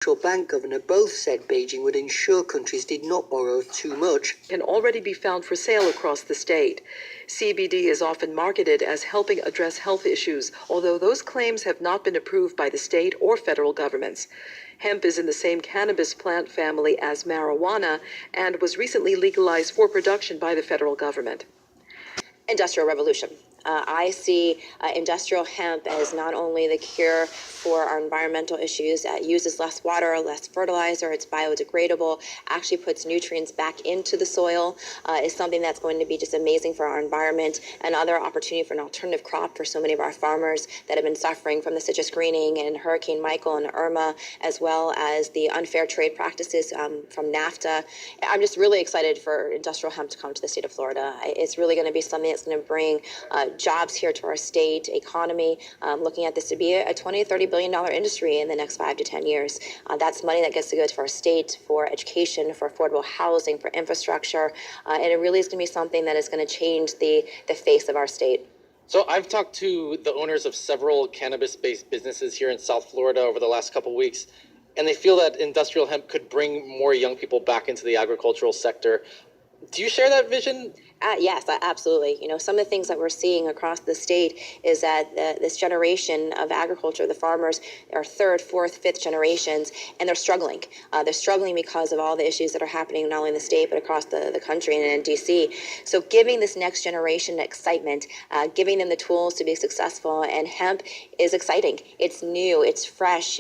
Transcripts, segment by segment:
Central Bank governor both said Beijing would ensure countries did not borrow too much. Can already be found for sale across the state. CBD is often marketed as helping address health issues, although those claims have not been approved by the state or federal governments. Hemp is in the same cannabis plant family as marijuana and was recently legalized for production by the federal government. Industrial revolution. I see industrial hemp as not only the cure for our environmental issues, uses less water, less fertilizer, it's biodegradable, actually puts nutrients back into the soil, is something that's going to be just amazing for our environment, and other opportunity for an alternative crop for so many of our farmers that have been suffering from the citrus greening and Hurricane Michael and Irma, as well as the unfair trade practices from NAFTA. I'm just really excited for industrial hemp to come to the state of Florida. It's really going to be something that's going to bring jobs here to our state economy. Looking at this to be a $20 to $30 billion industry in the next 5 to 10 years. That's money that gets to go to our state for education, for affordable housing, for infrastructure, and it really is going to be something that is going to change the face of our state. So I've talked to the owners of several cannabis-based businesses here in South Florida over the last couple of weeks, and they feel that industrial hemp could bring more young people back into the agricultural sector. Do you share that vision? Yes, absolutely. You know, some of the things that we're seeing across the state is that this generation of agriculture, the farmers are third, fourth, fifth generations, and they're struggling. They're struggling because of all the issues that are happening not only in the state, but across the country and in D.C. So giving this next generation excitement, giving them the tools to be successful, and hemp is exciting. It's new, it's fresh.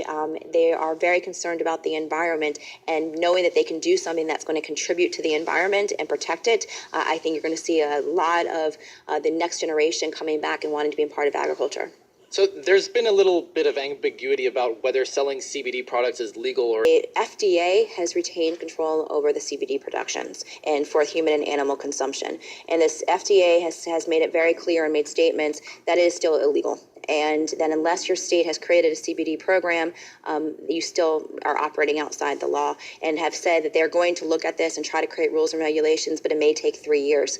They are very concerned about the environment, and knowing that they can do something that's going to contribute to the environment and protect it, I think you're going to see a lot of the next generation coming back and wanting to be a part of agriculture. So there's been a little bit of ambiguity about whether selling CBD products is legal or... The FDA has retained control over the CBD productions and for human and animal consumption. And this FDA has made it very clear and made statements that it is still illegal. And then unless your state has created a CBD program, you still are operating outside the law, and have said that they're going to look at this and try to create rules and regulations, but it may take 3 years.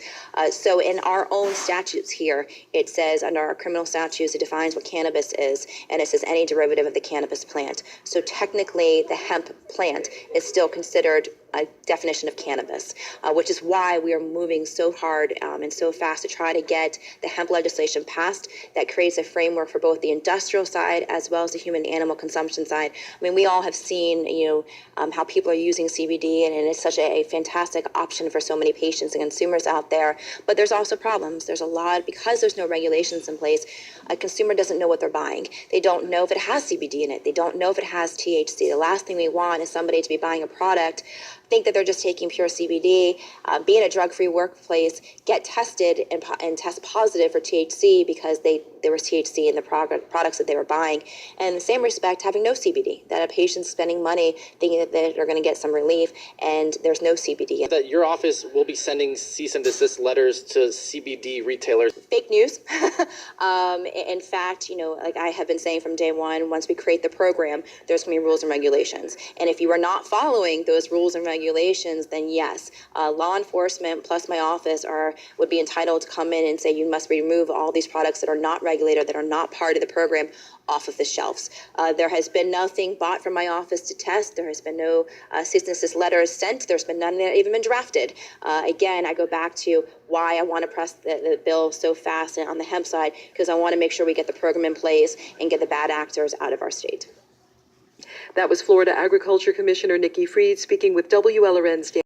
So in our own statutes here, it says under our criminal statutes, it defines what cannabis is, and it says any derivative of the cannabis plant. So technically, the hemp plant is still considered a definition of cannabis, which is why we are moving so hard and so fast to try to get the hemp legislation passed that creates a framework for both the industrial side as well as the human animal consumption side. I mean, we all have seen, how people are using CBD, and it's such a fantastic option for so many patients and consumers out there. But there's also problems. There's a lot, because there's no regulations in place, a consumer doesn't know what they're buying. They don't know if it has CBD in it. They don't know if it has THC. The last thing we want is somebody to be buying a product, think that they're just taking pure CBD, be in a drug-free workplace, get tested and test positive for THC because there was THC in the products that they were buying. And in the same respect, having no CBD, that a patient's spending money thinking that they're going to get some relief, and there's no CBD. That your office will be sending cease and desist letters to CBD retailers. Fake news. In fact, like I have been saying from day one, once we create the program, there's going to be rules and regulations. And if you are not following those rules and regulations, then yes, law enforcement plus my office would be entitled to come in and say you must remove all these products that are not regulated, that are not part of the program, off of the shelves. There has been nothing bought from my office to test. There has been no cease and desist letters sent. There's been none that have even been drafted. Again, I go back to why I want to press the bill so fast on the hemp side, because I want to make sure we get the program in place and get the bad actors out of our state. That was Florida Agriculture Commissioner Nikki Freed speaking with WLRN's